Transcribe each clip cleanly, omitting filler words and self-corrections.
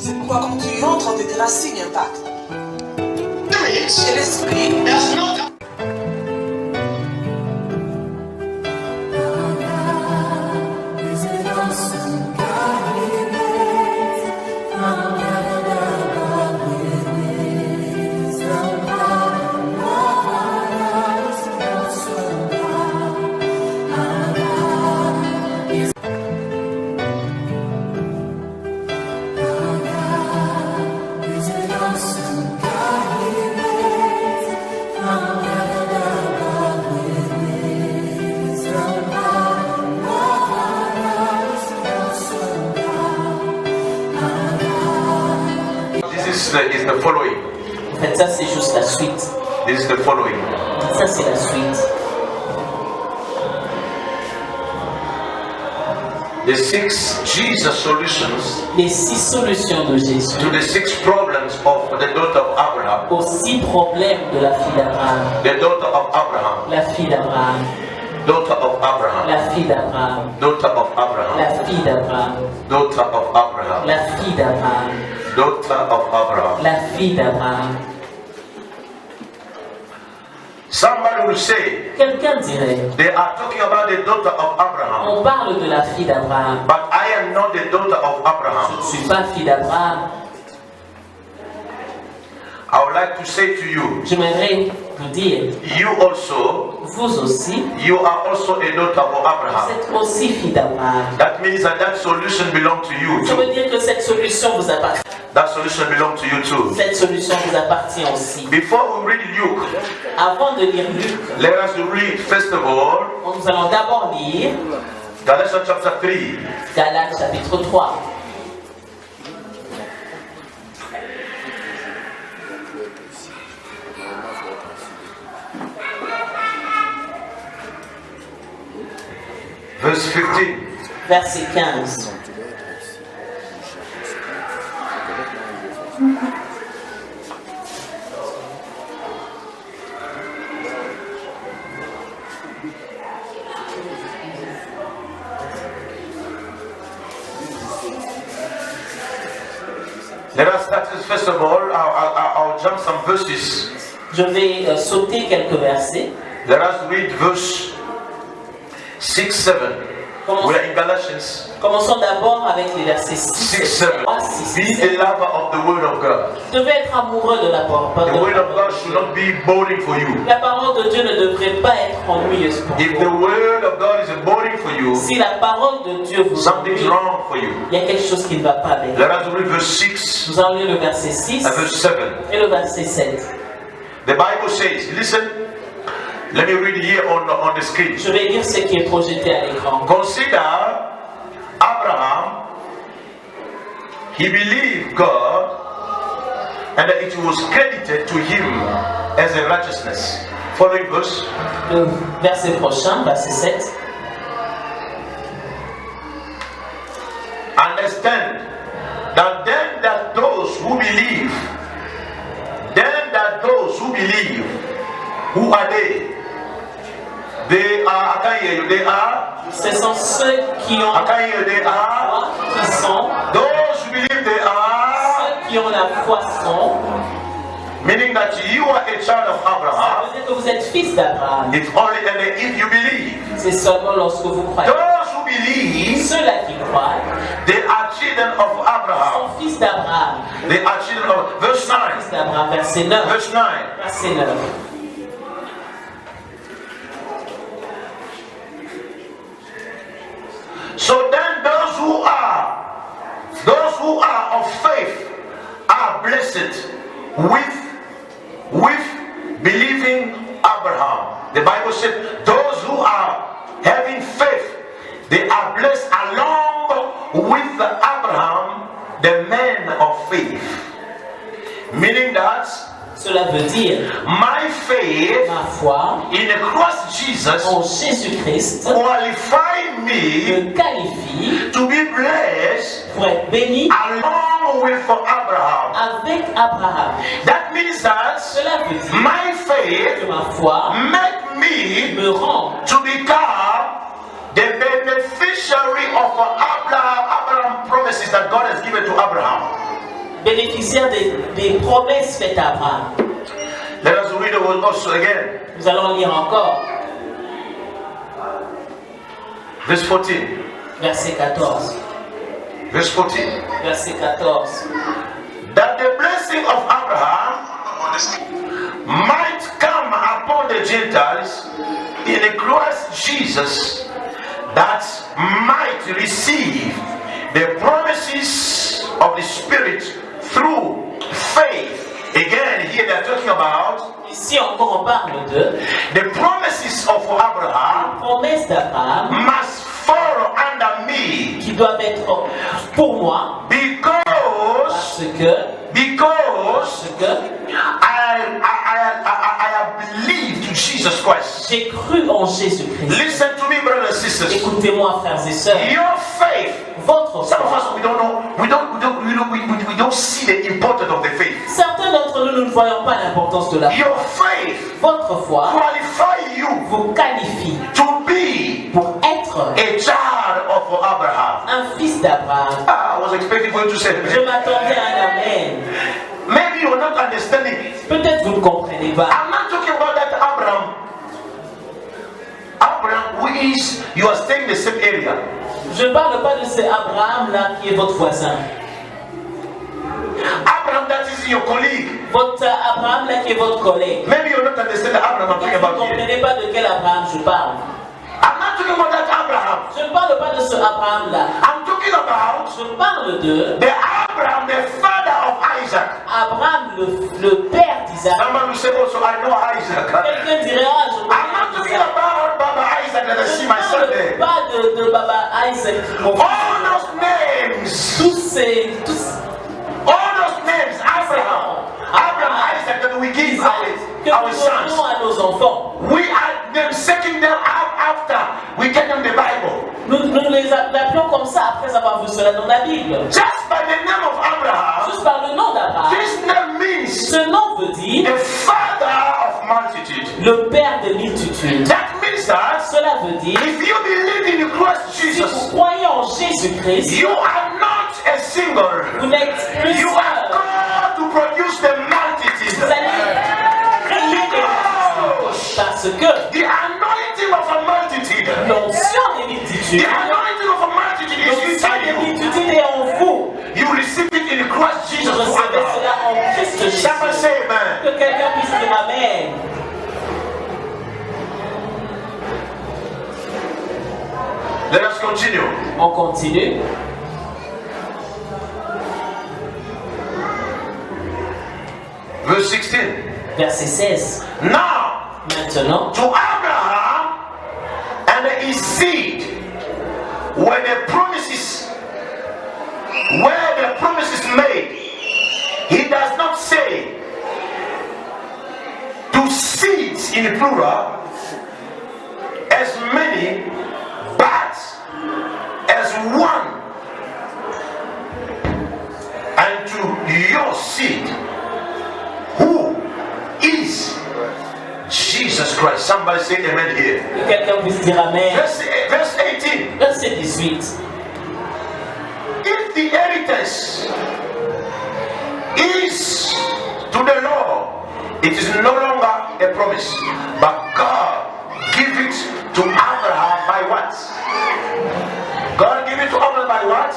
C'est pourquoi quand tu entres, tes racines impactent. Et l'esprit. Is the following. En fait, ça c'est juste la suite. This is the following. Ça c'est la suite. The 6 Jesus solutions Les 6 solutions de Jésus to the 6 problems of the daughter of Abraham. aux 6 problèmes de la fille d'Abraham. The daughter of Abraham. La fille d'Abraham. Daughter of Abraham. La fille d'Abraham. Daughter of Abraham. La fille d'Abraham. Daughter of Abraham. La fille d'Abraham. Daughter of Abraham. La fille d'Abraham. Somebody will say, Quelqu'un dirait, they are talking about the daughter of Abraham. on parle de la fille d'Abraham. But I am not the daughter of Je Abraham. ne suis pas fille d'Abraham. I would like to say to you, J'aimerais vous dire, you also, vous aussi, you are also a daughter of vous Abraham. êtes aussi fille d'Abraham. That means that that solution belongs to you Ça veut too. dire que cette solution vous appartient. That solution belongs to you too. Cette solution vous appartient aussi. Before we read Luke, Avant de lire Luc, let us read first of all nous allons d'abord lire Galatians chapter 3. Galates chapitre 3. Verse 15. Verset 15. Let us start this first of all. I'll jump some verses. Je vais sauter quelques versets. Let us read verse 6, 7. We are in Galatians Commençons d'abord avec les versets 6 6, et 7. 3, 6 et Be 7. a lover of the word of God. Vous devez être amoureux de la parole. The word of God should not be boring for you. La parole de Dieu ne devrait pas être ennuyeuse pour If the vous. word of God is boring for you, Si la parole de Dieu vous something's ennuie, wrong for you. il y a quelque chose qui ne va pas avec. Let us read verse 6 Nous allons lire le verset 6 and verse 7. et le verset 7. The Bible says, listen, let me read here on the screen. Je vais lire ce qui est projeté à l'écran. Consider Abraham, he believed God and that it was credited to him as a righteousness. Following verse. Le verset prochain, verset 7. Understand that then that those who believe, who are they? They are, I can't hear you, they are, Ce sont ceux qui ont I can't hear, they la are, foi, qui sont, those who believe they are, ceux qui ont la foi sont, meaning that you are a child of ça Abraham, veut dire que vous êtes fils d'Abraham. if only and if you believe. C'est seulement lorsque vous croyez. Those who believe, Ceux-là qui croient they are children of Abraham. sont fils d'Abraham. They are children of, verse 9, Fils d'Abraham, verset 9. verse 9. Verset 9. So then those who are of faith are blessed with believing Abraham. The Bible said those who are having faith, they are blessed along with Abraham, the man of faith. Meaning that Cela veut dire my faith ma foi in Christ Jesus en Jésus-Christ qualify me me qualifie to be blessed pour être béni along with Abraham. avec Abraham. That means that Cela veut dire my que faith ma foi make me me rend to become the beneficiary of Abraham promises that God has given to Abraham. bénéficiaire des promesses faites à Abraham. Let us read the word also again. Nous allons lire encore. Verse 14. Verset 14. Verse 14. Verset 14. That the blessing of Abraham might come upon the Gentiles in Christ Jesus, that might receive the promises of the Spirit through faith. Again, here they are talking about Ici encore on parle de the promises of Abraham promesses d'Abraham must fall under me qui doivent être pour moi because I have believed in Jesus Christ. j'ai cru en Jésus-Christ. Listen to me, brothers and sisters. Écoutez-moi, frères et sœurs. Your faith. Votre Some of foi. us we don't see the importance of the faith. Certains d'entre nous, nous ne voyons pas l'importance de la foi. Your faith Votre foi qualify you vous qualifie to be pour être a child of Abraham. un fils d'Abraham. I was expecting for you to say Je amen. m'attendais à un amen. Maybe you're not understanding. Peut-être vous ne comprenez pas. I'm not talking about that Abraham. Abraham, who is, you are staying in the same area. Je ne parle pas de ce Abraham-là qui est votre voisin. Abraham, that is your colleague. Votre Abraham-là qui est votre collègue. Maybe you don't understand the Abraham I'm talking Vous ne about here. comprenez pas de quel Abraham je parle. I'm not talking about that Abraham. Je ne parle pas de ce Abraham-là. I'm talking about Je parle de the Abraham, the father of Isaac. Abraham, le père d'Isaac. Someone will say also, I know Isaac. Quelqu'un dirait, ah, je I'm not connais talking Isaac. about Baba Isaac that I see Je my ne son parle there. pas de Baba Isaac. Mon fils. All those names, Abraham, Isaac that we give que our nous sons. donnons à nos enfants. We are them setting them up after we get them the Bible. Nous les appelons comme ça après avoir vu cela dans la Bible. Just by the name of Abraham, Juste par le nom d'Abraham. this name means Ce nom veut dire the father of multitude. le père de multitudes. That means that Cela veut dire if you believe in Christ si vous Jesus, croyez en Jésus-Christ, you are not a single. vous n'êtes plus You are seul. called to produce the multitude. Vous allez créer des multitudes. Parce que The anointing of a multitude. l'onction des The multitudes, anointing of a multitude is l'onction des inside you. multitudes est en vous. You receive it in Christ Vous Jesus. recevez cela en Christ Jésus. Somebody say amen. Que quelqu'un puisse dire Amen. Let us continue. On continue. Verse 16. Verset 16. Now, Maintenant, to Abraham and his seed were the promises made. He does not say to seeds in the plural as many, but as one, and to your seed, who is Jesus Christ. Somebody say amen here. que quelqu'un puisse dire Amen. Verse 18. Verset 18. If the inheritance is to the law, it is no longer a promise, but God give it to Abraham by what? God give it to Abraham by what?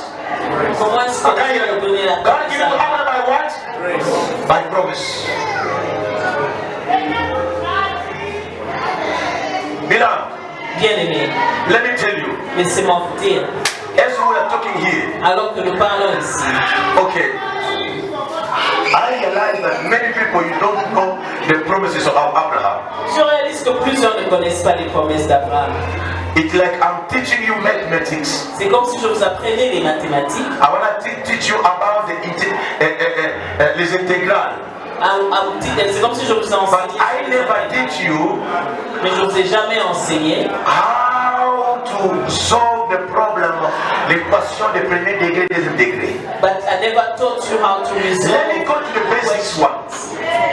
Comment est-ce que Dieu a donné la God give it to promesse? Abraham by what? By promise. Beloved, Bien-aimé, let me tell you, laissez-moi vous dire, as we are talking here, alors que nous parlons ici, okay, I realize that many people you don't know the promises of Abraham. je réalise que plusieurs ne connaissent pas les promesses d'Abraham. It's like I'm teaching you mathematics. C'est comme si je vous apprenais les mathématiques, I want to teach you about les intégrales. c'est comme si je vous ai But enseigné, I never teach you mais je ne vous ai jamais enseigné how to solve the problem, l'équation de premier degré, deuxième degré. but I never taught you how to resolve. Let me go to the basics one.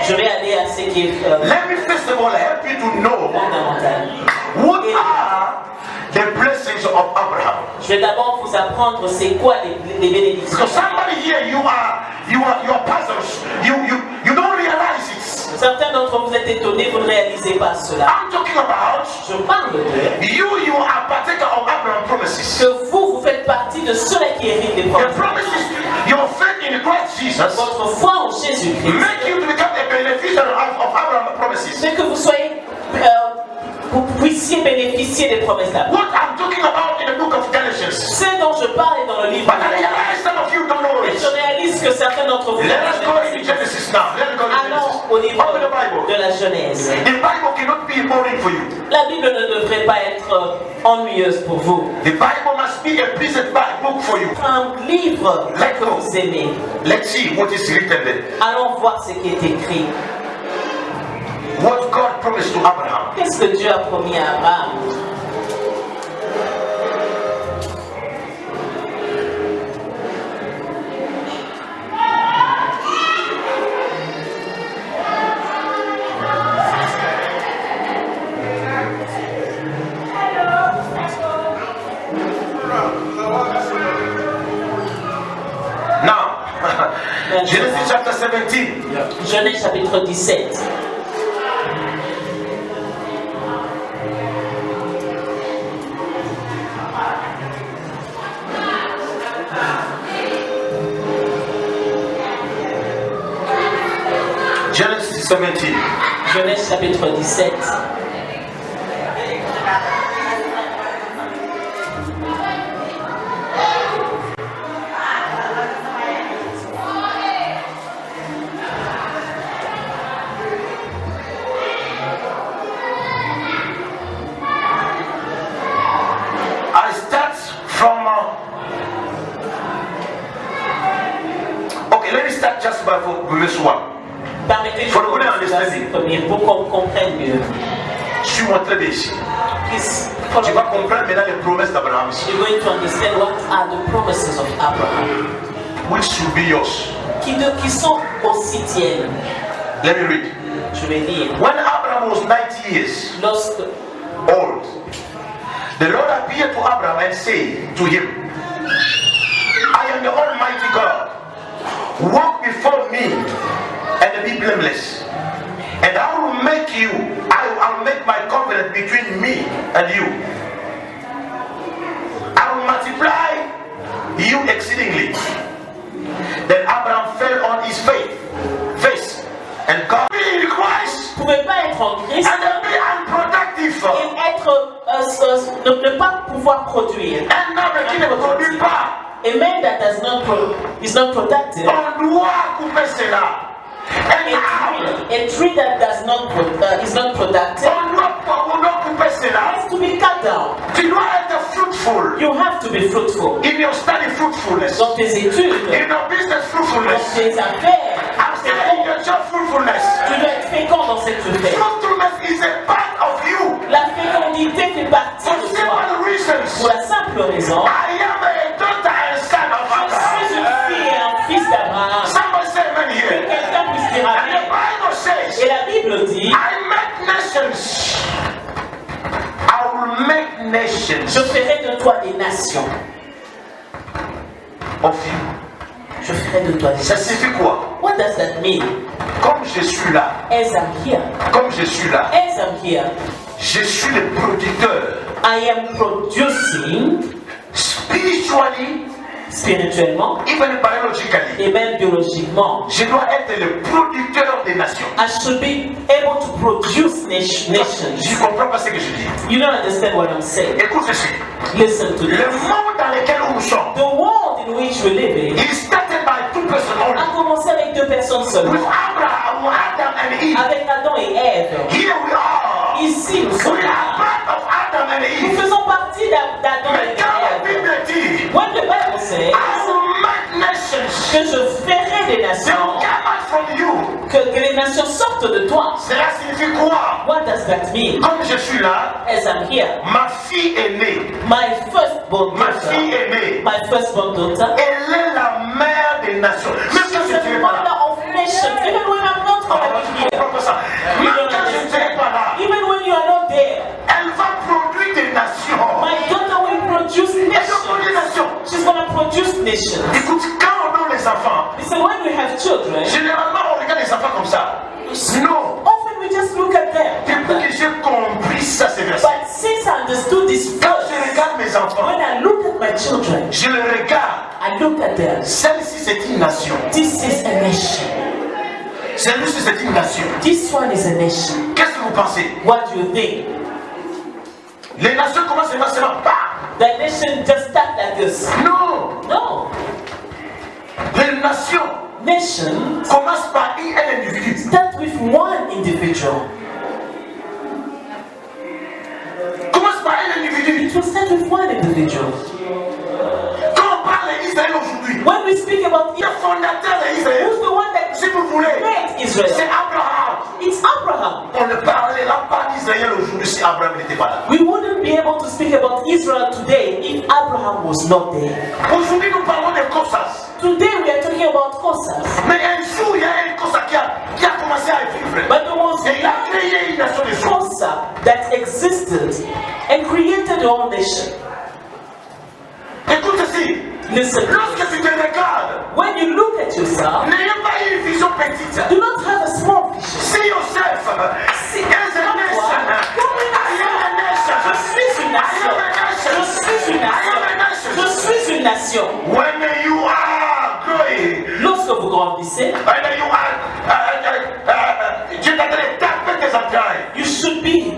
Je vais aller à ce qui est Let me first of all help you to know fondamental. what are the blessings of Abraham. Je vais d'abord vous apprendre c'est quoi les bénédictions. So somebody here, you are puzzles. You don't realize it. Certains d'entre vous êtes étonnés, vous ne réalisez pas cela. I'm talking about Je parle de you are partaker of Abraham's promises. que vous faites partie de ceux-là qui héritent des The promesses. promises, your faith in Christ Jesus, Votre foi en Jésus-Christ make you to become a beneficiary of Abraham's promises. fait que vous soyez, vous puissiez bénéficier des promesses d'Abraham. What I'm talking about in the book of Galatians. Ce dont je parle est dans le livre. But I realize some of you don't know Et it. je réalise que certains d'entre vous Let us go into Genesis now. Let us go to allons au Genesis. livre Open the Bible. de la Genèse. The Bible cannot be boring for you. La Bible ne devrait pas être ennuyeuse pour vous. The Bible must be a pleasant book for you. Un livre Let's que go. vous aimez. Let's see what is written there. Allons voir ce qui est écrit. What God promised to Abraham. Qu'est-ce que Dieu a promis à Abraham? Now, Genesis chapter 17. Genèse chapitre 17. Genesis 17. Genèse chapitre 17. I start from. Okay, let me start just by verse 1. Permettez-moi Faut le connaître en de understanding. premier pour qu'on comprenne mieux. Suis-moi très bien ici. Please Tu follow vas me. comprendre maintenant les promesses d'Abraham ici. You're going to understand what are the promises of Abraham. Which should be yours. Qui sont aussi tiennes. Let me read. Je vais lire. When Abraham was 90 years Lorsque old, the Lord appeared to Abraham and said to him, I am the Almighty God. Walk before me and be blameless. And I will make you, I'll make my covenant between me and you. I will multiply you exceedingly. Then Abraham fell on his face, and God in Christ vous ne pouvez pas être en Christ and then be unproductive. et être, ne pas pouvoir produire. And now the kingdom produit pas. A man that is not productive, On doit couper cela. And now, a tree that is not productive on doit couper cela. has to be cut down. Tu dois être fruitful. You have to be fruitful. In your study fruitfulness. Dans tes études, In your business dans fruitfulness. tes affaires, I'm saying in your job fruitfulness. tu dois être fécond dans cette affaire. Fruitfulness is a part of you. La fécondité fait partie For de toi. several reasons. Pour la simple raison, I am a daughter and son of je suis une Abraham. fille et un fils d'Abraham. Somebody say amen Que here. quelqu'un puisse dire And the Amen. Bible says, Et la Bible dit, I make nations. I will make nations je ferai de toi des nations. of you. Je ferai de toi des Ça nations. signifie quoi? What does that mean? Comme je suis là, As I'm here, comme je suis là, as I'm here, je suis le producteur I am producing spiritually, spirituellement even biologically. et même biologiquement. Je dois être le producteur des nations. I should be able to produce nations. Je ne comprends pas ce que je dis. You don't understand what I'm saying. Écoute ceci. Listen to Le this. monde dans lequel nous sommes The world in which we live in is started by two persons only. a commencé avec deux personnes With seulement, Abraham, Adam and Eve. avec Adam et Ève. Here we are. Ici, nous sommes We are part of Adam and Nous Eve. faisons partie d'Adam Mais et quand la Ève. Bible dit, When the Bible says I will make nations. que je ferai des They will nations, come out from you. que les nations sortent de toi, Cela signifie quoi? what does that mean? Comme je suis là, As I'm here, ma fille est née. my firstborn Ma fille daughter, est née. my firstborn daughter, Elle est la mère des nations. Même she's quand je ne the serai pas là. mother of nations, even when I'm not Ah, gonna je be here. comprends pas ça. You Même don't quand je ne serai understand. pas là, Even when you are not there, elle va produire des nations. my nations. Écoute, quand on a les enfants, He said, when we have children, généralement on regarde les enfants comme ça. Non. often we just look at them. Depuis que j'ai compris ça, c'est verset. But since I understood this Quand verse, je regarde mes enfants, when I look at my children, je les regarde. I look at them. Celle-ci, c'est une nation. This is a nation. Celle-ci, c'est une nation. This one is a nation. Qu'est-ce que vous pensez? What do you think? Les nations commencent seulement par. The nation just start like this? Non. No. Les nations Nations commencent par un individu. start with one individual. Commence par un individu. It will start with one individual. Quand on parle d'Israël aujourd'hui, When we speak about le fondateur d'Israël, who's the one that si vous voulez, made c'est Israel? Abraham. It's Abraham. On ne parlera pas d'Israël aujourd'hui si Abraham n'était pas là. We wouldn't be able to speak about Israel today if Abraham was not there. Aujourd'hui, nous parlons de Cossas. Today we are talking about Cossas. Mais un jour, il y a un Cossas qui a commencé à vivre. But there was Et il a créé une nation de juifs. Kossa that existed and created the whole nation. Écoute ceci. Listen, Lorsque tu te regardes, when you look at yourself, n'ayez pas une vision petite. do not have a small vision. Si Joseph is a nation, Je suis une nation. Je suis une nation. Je suis une nation. when you are growing, Lorsque vous grandissez, when you are, tu t'as de taper tes entrailles you should be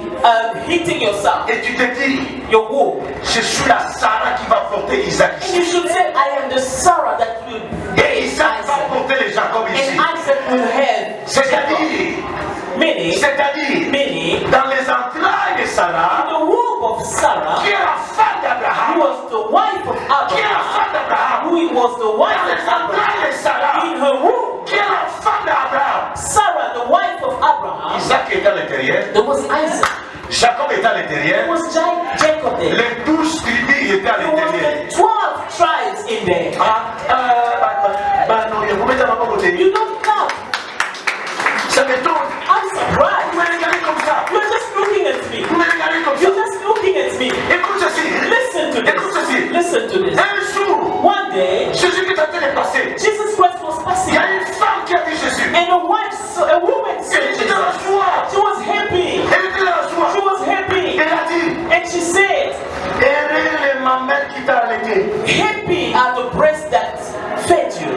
hitting yourself, et tu te dis, your womb. je suis la Sarah qui va porter Isaac And you ici. should say, I am the Sarah that will Et bear Isaac va Isaac. porter les Jacob And ici. Isaac will have C'est-à-dire, meaning, dans les entrailles de Sarah, the womb of Sarah, qui est la femme who d'Abraham, was the wife of qui est la Abraham, femme d'Abraham, who was the wife dans of les entrailles Abraham, de Sarah, in her womb, qui est la femme d'Abraham. Sarah, the wife of Abraham, Isaac est à l'intérieur, there was Isaac, Jacob est à there l'intérieur, was Jacob there, les 12 tribus étaient à there was l'intérieur. the 12 tribes in there. Non, vous mettez ma côté. You don't know. Ça m'étonne. I'm Vous surprised. me regardez comme ça. You're just looking at me. Vous me regardez comme ça. You're just looking at me. Écoute ceci. Listen to Écoute this. ceci. Listen to this. Un jour, One day, Jésus qui est en train de passer. Jesus Christ was Il passing, y a une femme qui a vu Jésus. and a woman saw Elle était dans la Jesus. joie. She was happy. Elle était dans la joie. She was happy. Elle a dit, And she said, heureux les mamelles qui t'a allaité. happy are the breasts that fed you,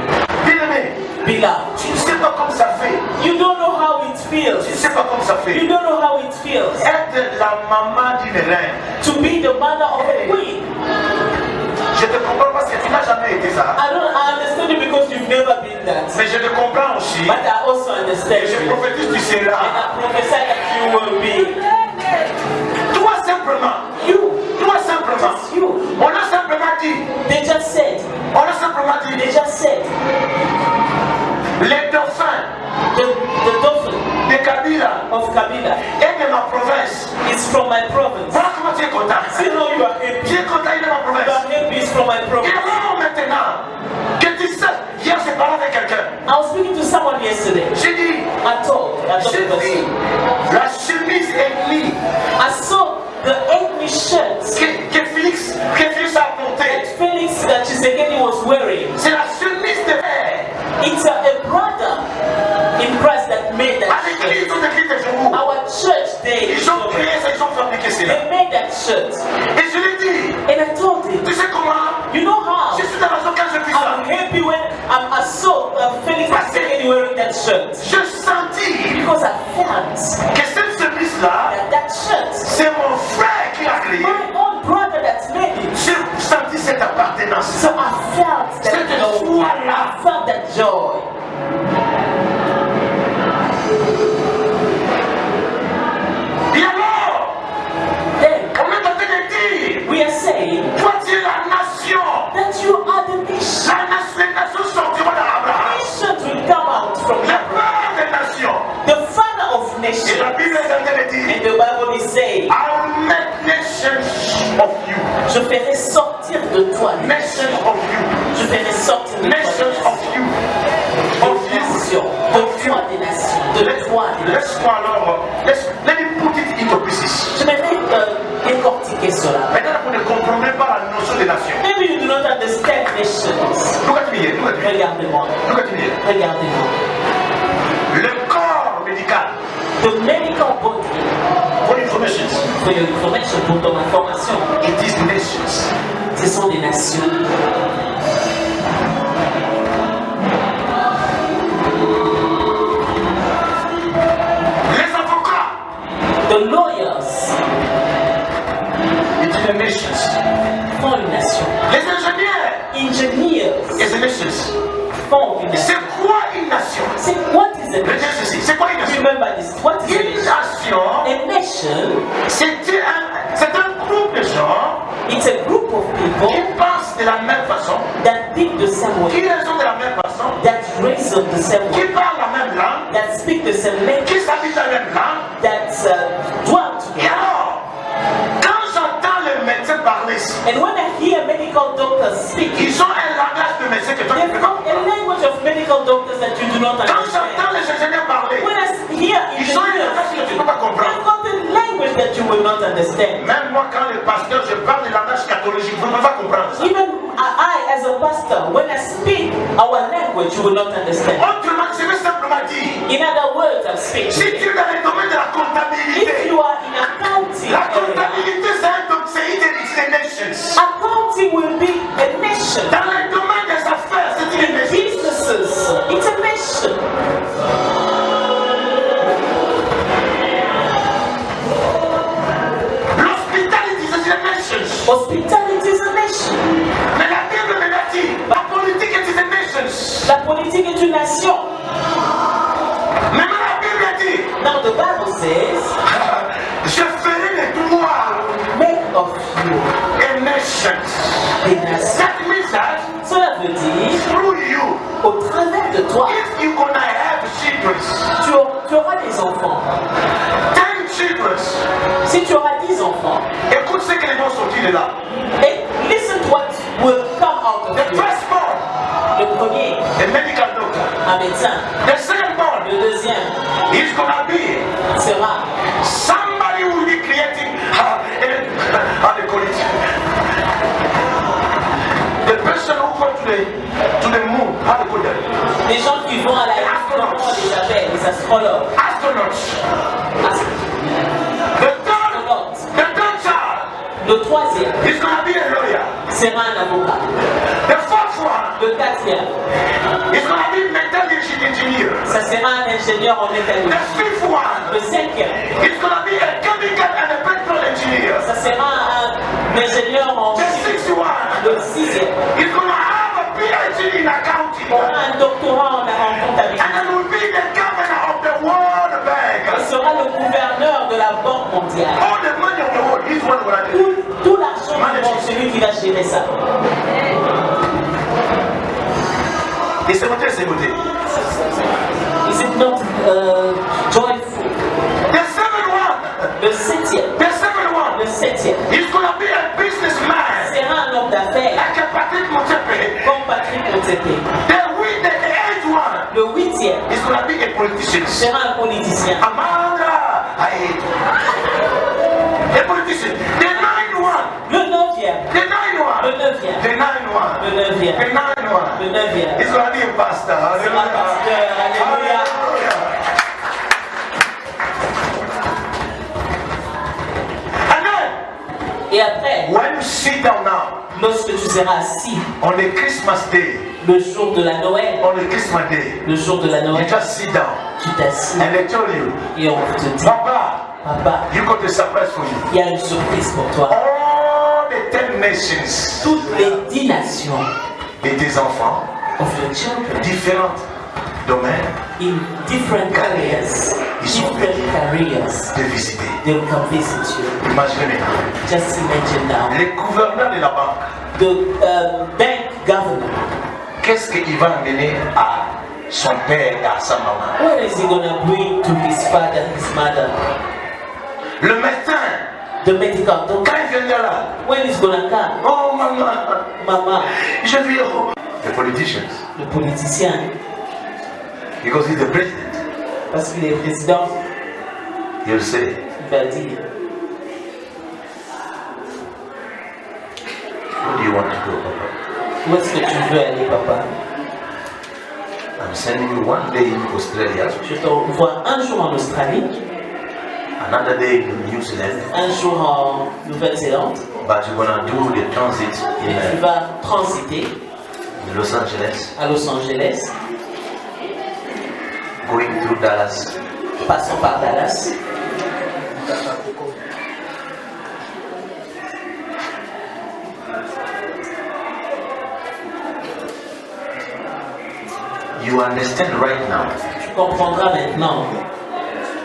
Bien-aimé, beloved. tu ne sais pas comment ça fait. You don't know how it Tu ne feels. sais pas comment ça You fait. don't know how it feels Être la maman d'une reine. to be the mother of a queen. Je te comprends parce que tu n'as jamais été ça. I understand it because you've never been that. Mais je te comprends aussi. But I also Et understand je you. prophétise tu And seras. I prophesy that you will be. Toi simplement. Toi simplement. Just you. On a simplement dit. They just said. On a simplement dit. They just said. Les dauphins The dolphin de Kabila of Kabila et de ma province. is from my province. Voilà comment tu es content. See how you are happy. Tu es content de ma You province. are happy is from my Et province. alors maintenant que tu sais, hier j'ai parlé avec quelqu'un. I was speaking to someone yesterday. J'ai dit, I told the j'ai person. dit, la chemise ethnique I saw the ethnic shirts que Félix a portée. that Felix that Tshisekedi was wearing. C'est la chemise de fer. It's a brother in Christ that made À that l'église, shirt. ils ont écrit des jours. Our church, Ils ont créé ça, ils ont fabriqué cela. they made that shirt. Et je lui ai dit, And I told him, tu sais comment? you know how? Je suis dans la zone quand je vis I'm ça. happy when I saw Felix Tshisekedi wearing that shirt. Je sentis Because I felt que cette chemise-là, that shirt, c'est mon frère qui l'a créée. my own brother that made it. J'ai senti cette appartenance. So I felt that Cette joy. joie-là. I felt that joy. Et alors, Then on est en train de dire, we are saying toi tu es la nation. that you are the nation. Les nations sortiront d'Abraham. Nations will come out from Le Abraham. père des nations. The father of Et nations. la Bible est en train de dire, And the Bible is saying, I will make nations of you. je ferai sortir de toi les Nations nations. of you. Je ferai sortir de toi Nations les of you. Of nations. you. De toi des nations. De toi des nations. Laisse-moi alors, let me put it into pieces. Je vais décortiquer cela. Maintenant, vous ne comprenez pas la notion des nations. Maybe you do not understand nations. Look at me here. Look at me. Regardez-moi. Look at me here. Regardez-moi. Le corps médical. The medical body, For information. for your information, pour ton information, It is nations. ce sont des nations. Les avocats. The lawyers It is the nations. font une nation. Les ingénieurs. Engineers It's the nations. font une nation. C'est quoi une nation? C'est what is a Le nation? dire ceci. C'est quoi une nation? Remember this. What is a Une nation? nation, A nation, c'est un groupe de gens it's a group of qui people pensent de la même façon, that think the same qui way, raisonnent de la même façon, that reason the same qui way, parlent la même langue, that speak the same language, qui s'habitent la même langue. that dwell Et together. alors, quand j'entends les médecins parler, And when I hear medical doctors speak, ils ont un langage de médecin que toi tu they've ne peux got pas a comprendre. language of medical doctors that you do not Quand j'entends understand. les ingénieurs parler, When I hear ils ont un engineers, langage que tu ne peux pas comprendre. they've got a language that you will not understand. Même moi, quand le pasteur, je parle du langage catholique, vous ne pouvez pas comprendre ça. Even I, as a pastor, when I speak our language, you will not understand. Autrement, je veux simplement dire, In other words, I'm speaking. si tu es dans le domaine de la If comptabilité, you are in accounting, la area, comptabilité c'est une nations. accounting will be a nation. Dans le domaine des affaires, c'est une In nation. businesses, it's a nation. L'hospitalité, c'est une nation. Hospitality is a nation. Mais la Bible me l'a dit, la politique est une nation. La politique est une nation. Mais la Bible dit, Now the Bible says, je ferai de toi make of you a nation. des nations. That means that Cela veut dire, through you, au travers de toi, if you're gonna have children, tu auras des enfants. 10 children, Si tu auras 10 enfants, écoute ce qu'ils vont sortir de là. et listen to what will come out of The you. first born, Le premier, the medical doctor. un médecin. The second born, Le deuxième he's gonna be sera somebody who will be creating how they call it. The person who go to the moon, how they call that? des gens qui vont à la lune, comment on les appelle, les astrologues. Astronauts. Astronautes. The third child, Le troisième he's gonna be a lawyer. sera un avocat. The fourth one, Le quatrième, he's gonna be metallurgy engineer. ça sera un ingénieur en The métallurgie. fifth one, Le cinquième, he's gonna be a chemical and a petrol engineer. ça sera un ingénieur en The sixth one, Le sixième, he's gonna have a PhD in accounting. aura un doctorat en comptabilité. And then will be the governor of the World Il Bank. sera le gouverneur de la Banque mondiale. All the money of the world, he's one what I do. Tout l'argent du monde, celui qui va gérer ça. Et c'est monté, c'est monté. Is it not joyful? The seventh one, Le septième, the seventh one, le septième, he's gonna be a businessman. sera un homme d'affaires Like a Patrick Motsepe. comme Patrick Motsepe. The eighth one, Le huitième he's gonna be a politician. sera un politicien. Amanda, a politician. The ninth one, Le neuvième, the ninth le one, neuvième, the ninth one, le neuvième, the ninth one. le neuvième He's gonna be a pastor. sera pasteur. Alléluia. And then, Et après, when you sit down now, lorsque tu seras assis on the Christmas day, le jour de la Noël, on the Christmas day, le jour de la you Noël, just sit down tu t'assis and they tell you, et on te dit, Papa, papa, you got a surprise for you. il y a une surprise pour toi. All the 10 nations Toutes les 10 nations et des enfants, of your children différents domaines, in different areas, different careers, de visiter. they will come visit you. Imaginez, Just imagine now. les gouverneurs de la banque, The bank governor, qu'est-ce qu'il va amener à son père et à sa maman? what is he gonna bring to his father, his mother? Le médecin, The medical doctor, quand il vient là, when is gonna come? oh maman, Maman, je vis au... The politicians, le politicien, because he's the president, parce qu'il est président, he'll say, il va dire, where do you want to go, Papa? Où est-ce que tu veux aller, papa? I'm sending you one day in Australia, Je t'envoie un jour en Australie, another day in New Zealand, un jour en Nouvelle-Zélande. but you're gonna do the transit Et tu in vas transiter Los Angeles, à Los Angeles, going through Dallas, passant par Dallas. You understand right now. Tu comprendras maintenant.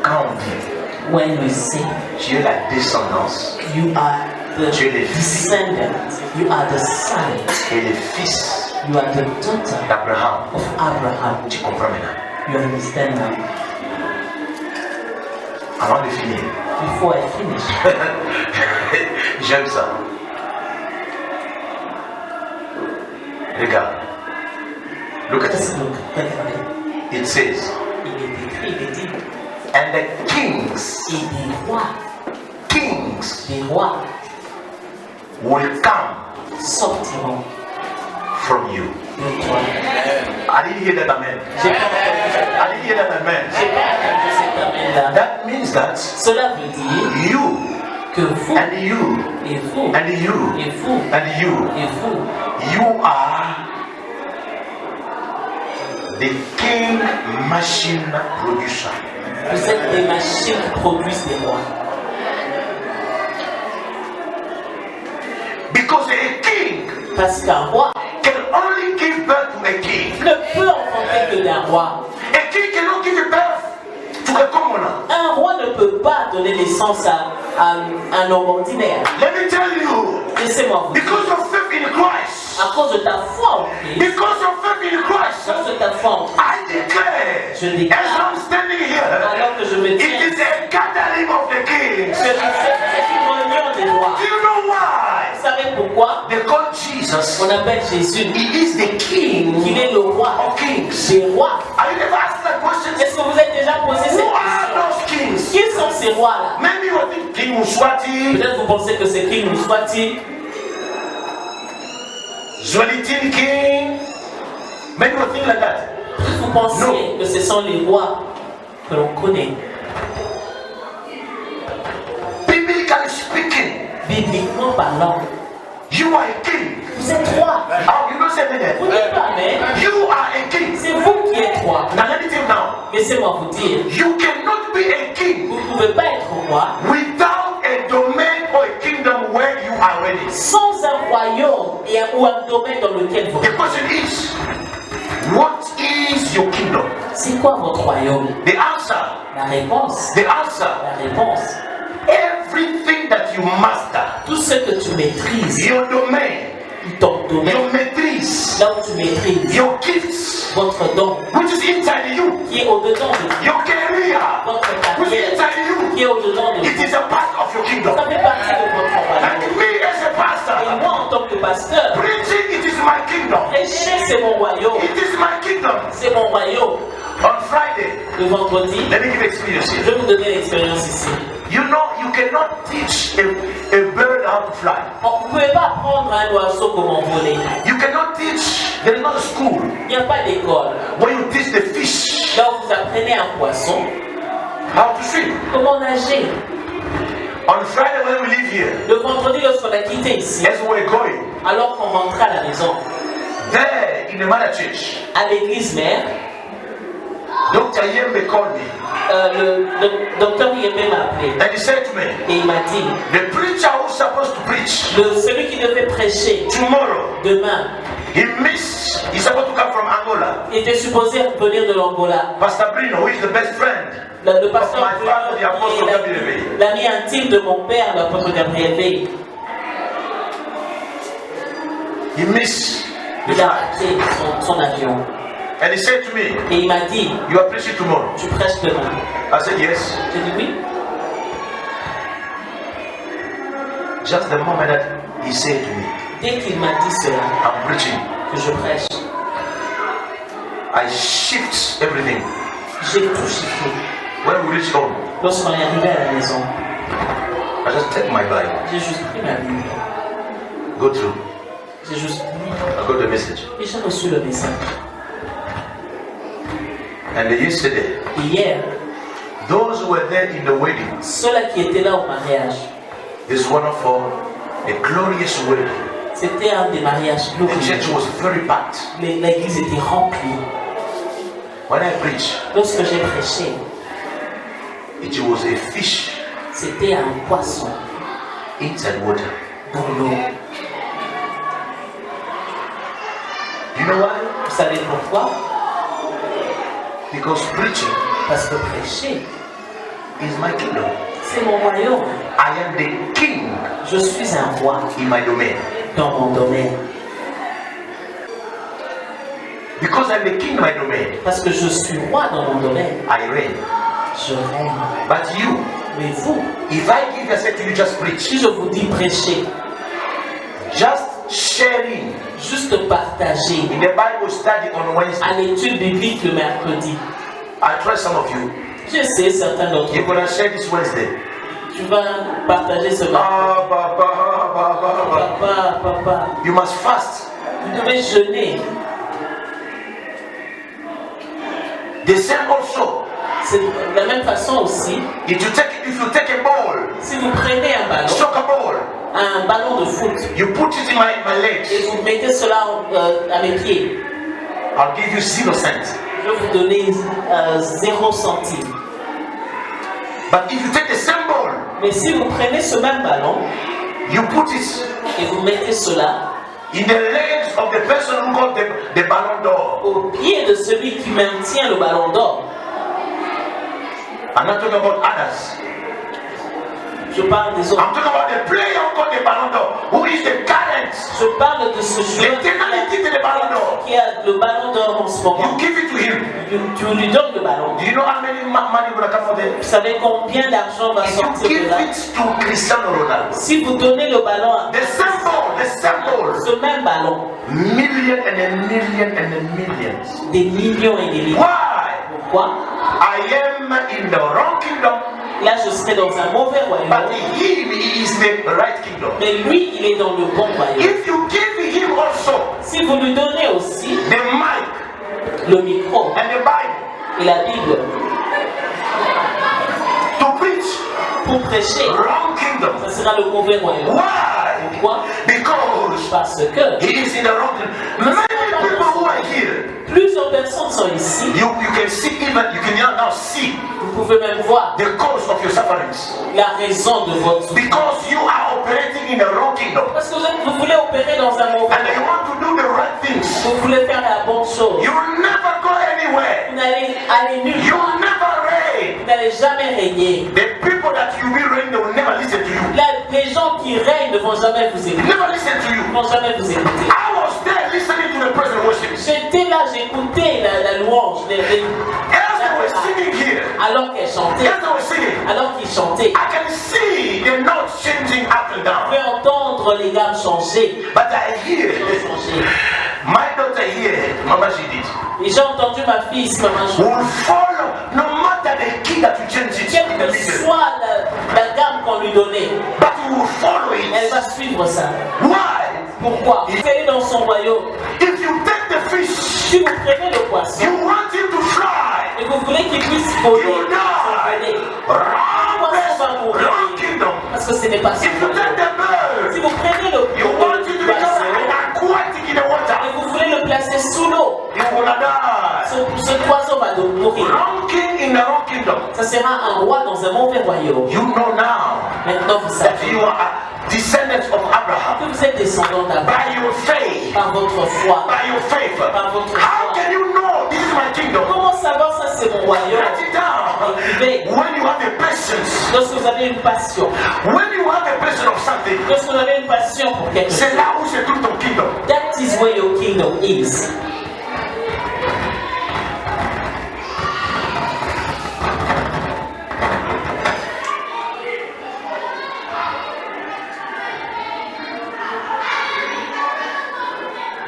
Quand on dit, When we say tu es la descendance you are the Tu es le fils. descendant, you are the son, et le fils you are the daughter d'Abraham, of Abraham. tu comprends maintenant. You understand now? Avant de finir, Before I finish, j'aime ça. Regarde. Look at let's it. look. Regardez. It says, Il est écrit, il est dit, and the kings, et des rois will come sortiront from you. de toi. I didn't hear that amen. J'ai pas entendu I didn't hear that amen. cet amen-là. That means that Cela veut dire you que vous and you et vous and you et vous and you, et vous, you are the king machine producer. vous êtes des machines qui produisent des rois. Because a king Parce qu'un roi can only give birth to a king. ne peut enfanter que d'un roi. A king cannot give birth to a commoner. Un roi ne peut pas donner naissance à un homme ordinaire. Let me tell you, Laissez-moi vous dire, because of faith in Christ, à cause de ta foi en Christ, because of faith in à Christ, cause de ta foi en Christ, I declare, Je déclare, as I'm standing here, alors que je me it tiens, is a gathering of the kings. c'est une réunion des rois. Do you know why? Vous savez pourquoi They call Jesus, on appelle Jésus, he is the king qu'il est le roi of kings. des rois? Have you never asked that question? Est-ce que vous êtes déjà posé cette Who are question? those kings? Qui sont ces rois-là? Maybe you think King Muswati, Peut-être vous pensez que c'est King Mswati, Zwalitin King. Maybe you think like that. peut-être vous pensez que ce sont les rois que l'on connaît. Biblically speaking, Bibliquement parlant, you are a king. vous êtes roi. Oh, you don't say that. Vous dites pas, mais You are a king. c'est vous qui êtes roi. Now let me tell you now. Laissez-moi vous dire, You cannot be a king vous ne pouvez pas être roi without a domain or a kingdom where you are ready. sans un royaume ou un domaine dans lequel vous The êtes. question is, what is your kingdom? C'est quoi votre royaume? The answer, La réponse. the answer, La réponse. everything that you master, Tout ce que tu maîtrises, your domain, ton domaine, your maîtrise, là où tu maîtrises, your gifts, votre don which is inside you, qui est au-dedans de vous, your career, votre which is carrière inside you, qui est au-dedans de it vous. is a part of your kingdom. Ça fait partie de votre royaume. And me as a Et pastor, moi, en tant que pasteur, preaching, it is my kingdom. prêcher, c'est mon royaume. It is my kingdom. C'est mon royaume. On Friday, Le vendredi, let me give experience je here. vais vous donner l'expérience ici. You know, you cannot teach a bird how to fly. Bon, vous ne pouvez pas apprendre à un oiseau comment voler. You cannot teach, there is not a school Il n'y a pas d'école. where you teach the fish Là où vous apprenez un poisson how to swim. comment nager. On Friday when we leave here, Le vendredi, lorsqu'on a quitté ici, as we're going, alors qu'on rentrait à la maison, there in the mother church, à l'église mère, Dr. Yembe called me le docteur Yembe m'a appelé and he said to me, et il m'a dit, the preacher who's supposed to preach celui qui devait prêcher tomorrow, demain, he missed, he's supposed to come from Angola. était supposé venir de l'Angola. Pastor Brino, who is the best friend Le of pasteur my father, the apostle Gabriel Veil. l'ami intime de mon père, l'apôtre Gabriel Veil, He missed the il a flight. raté son avion. And he said to me, Et il m'a dit, you are preaching tomorrow. tu prêches demain. I said, yes. J'ai dit oui. Just the moment that he said to me, Dès qu'il m'a dit cela, I'm preaching, que je prêche, I shift everything. j'ai tout chiffré. When we reach home, Lorsqu'on est arrivé à la maison, I just take my Bible, j'ai juste pris ma Bible, go through. J'ai juste I got the message. et j'ai reçu le message. And yesterday, Et hier, those who were there in the wedding, ceux-là qui étaient là au mariage, is one of a glorious wedding. c'était un des mariages The glorieux. church was very packed. L'église était remplie. When I preached, Lorsque j'ai prêché, it was a fish c'était un poisson inside water. dans l'eau. You know why? Vous savez pourquoi? Because preaching Parce que prêcher, is my kingdom. c'est mon royaume. I am the king Je suis un roi in my domain. dans mon domaine. Because I'm the king in my domain, Parce que je suis roi dans mon domaine, I reign. je règne. But you, Mais vous, if I give yourself to you, just preach. si je vous dis prêcher, Just sharing. juste partager In the Bible study on Wednesday, à l'étude biblique le mercredi. I trust some of you. Je sais, certains d'entre You're vous, gonna share this Wednesday. tu vas partager ce mercredi. Ah, Papa. Papa, You must fast. vous devez jeûner. The same also. C'est de la même façon aussi, If you take a ball, si vous prenez soccer ball, un ballon de foot you put it in my et legs, vous mettez cela à mes pieds, I'll give you 0 cents. je vais vous donner 0 centime. But if you take the same ball, Mais si vous prenez ce même ballon you put it et vous mettez cela in the legs of the person who got the ballon d'or. au pied de celui qui maintient le ballon d'or, I'm not talking about others. je parle des autres. I'm talking about the player who got the ballon d'or, who is the current, Je parle de ce joueur l'éternalité de ballon d'or. qui a le ballon d'or en ce You moment. give it to him. Tu lui donnes le ballon. Do you know how many money will come from there? Vous savez combien d'argent va If you sortir give de là? it to Cristiano Ronaldo, Si vous donnez le ballon à the same ball, ce même ballon, million and a million and a millions. des millions et des millions. Why? Pourquoi? I am in the wrong kingdom, Là, je serai dans un mauvais but royaume. he is the right kingdom. Mais lui, il est dans le bon royaume. If you give him also Si vous lui donnez aussi the mic le micro and the Bible et la Bible to preach, pour prêcher, wrong kingdom. ça sera le mauvais royaume. Why? Pourquoi? Because Parce que he is in the wrong kingdom. Many people who are here, plusieurs personnes sont ici. you can see even, you can now see Vous pouvez même voir the cause of your sufferings. la raison de votre souffrance. Because you are operating in the wrong kingdom. Parce que vous voulez opérer dans un mauvais And you royaume. want to do the right things. Vous voulez faire la bonne chose. You will never go anywhere. Vous n'allez aller nulle You part. will never reign. Vous n'allez jamais régner. The people that you will reign, they will never listen to you. Là, les gens qui règnent ne vont jamais vous écouter. Never listen to you. Ils ne vont jamais vous écouter. I was there listening to the praise and worship. J'étais là, j'écoutais la louange, As they were singing here, alors qu'elle chantait, as they were singing, alors qu'ils chantaient. I can see the notes changing up and Vous down. pouvez entendre les gammes changer. But I hear Changer. my daughter here, Mama Judith, Et j'ai entendu ma fille, maman, will follow no matter the key that you change it in the quelle que middle. soit la gamme qu'on lui donnait, But you will follow elle it. va suivre ça. Why? Pourquoi? Vous allez dans son royaume. If you take the fish, Si vous prenez le poisson you want him to fly. et vous voulez qu'il puisse voler, You die. Wrong kingdom. parce que ce n'est pas ça. If you take the Si bird, vous prenez le you want it to become poisson aquatic in the water. et vous voulez le placer sous l'eau, You will die. ce poisson va donc mourir. Wrong king in the wrong kingdom. Ça sera un roi dans un mauvais royaume. You know now Maintenant, vous that savez you are descendants of Abraham que vous êtes descendant d'Abraham by your faith. par votre foi. By your faith. Par votre How foi. can you know this is my kingdom? Comment savoir ça c'est mon royaume? Write it down. Écrivez. When you have a patience, Lorsque vous avez une passion, when you have a passion of something, lorsque vous avez une passion pour quelque chose, c'est là où se trouve ton kingdom. that is where your kingdom is.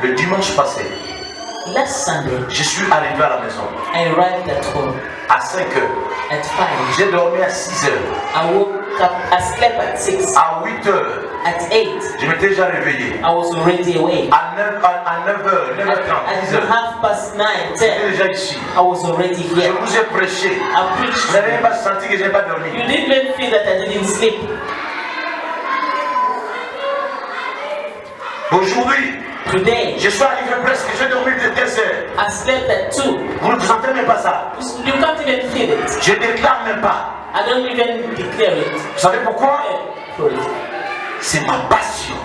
Le dimanche passé, Last Sunday, je suis arrivé à la maison I arrived at home à 5 heures. at 5. J'ai dormi à 6 heures. I woke I slept at 6. À 8 heures, At 8, je m'étais déjà réveillé. I was already awake. À 9h, 9h30, At 10 heures, 9:30, 10, j'étais déjà ici. I was already Je here. vous ai prêché. I preached. Vous n'avez même pas senti que je n'ai pas dormi. You didn't even feel that I didn't sleep. Aujourd'hui, Today, je suis arrivé presque, j'ai dormi de 2 heures. I slept at 2. Vous ne sentez même pas ça. You can't even feel it. Je ne déclare même pas. I don't even declare it. Vous savez pourquoi? For it. C'est ma passion.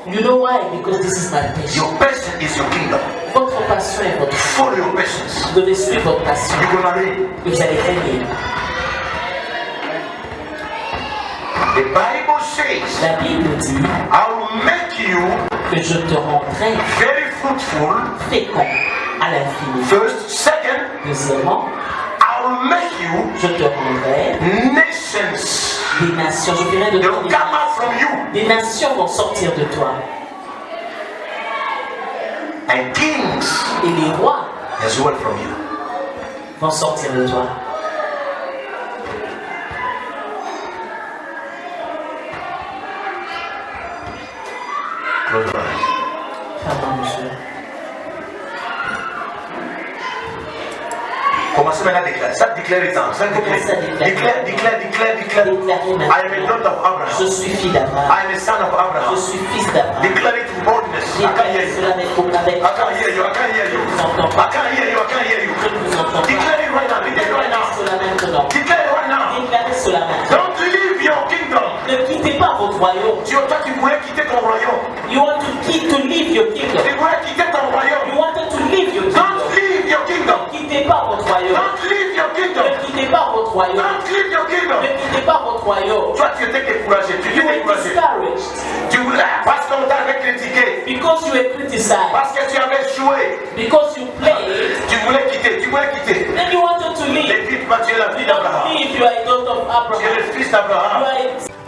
You know why? Because this is my passion. Your passion is your kingdom. Votre passion est votre passion. Follow your passions. Vous devez suivre votre passion. You're gonna read. Et vous allez gagner. The Bible says, La Bible dit I will make you que je te rendrai very fruitful. fécond à l'infini. First, second, Deuxièmement, I will make you je te rendrai nations. des nations. Je ferai de They toi will come out from you. des nations vont sortir de toi. And kings Et les rois as well from you. vont sortir de toi. Close your eyes. Fermons monsieur. Commencez maintenant à déclarer. Ça déclare les temps. Ça déclare. Commencez à déclarer. Déclare. Déclarez maintenant. I am a daughter of Je Abraham. suis fille d'Abraham. I am a son of Je Abraham. suis fils d'Abraham. Declare it with boldness. I can't hear Déclarez you. cela avec I can't hear you. I can't hear you. I can't hear you. I can't hear you. Je ne vous entends pas. Declare it right now. Declare it right Déclarez now. cela maintenant. Declare it right now. Déclarez cela maintenant. Don't leave your kingdom. Ne quittez pas votre royaume. Tu toi qui voulais quitter ton royaume. You want to leave your kingdom. Tu voulais quitter ton royaume. You wanted to leave your kingdom. Don't leave your kingdom. Ne quittez pas votre royaume. Don't leave your kingdom. Ne quittez pas votre royaume. Don't leave your kingdom. Ne quittez pas votre royaume. Toi, tu étais découragé. Tu You étais were découragé. discouraged Tu voulais, parce qu'on t'avait critiqué. because you were criticized, Parce que tu avais joué. because you played, Tu voulais quitter. Tu voulais quitter. then you wanted to leave. Et puis, tu es la fille Don't d'Abraham. leave, you are a daughter of Tu es Abraham. le fils You d'Abraham. are a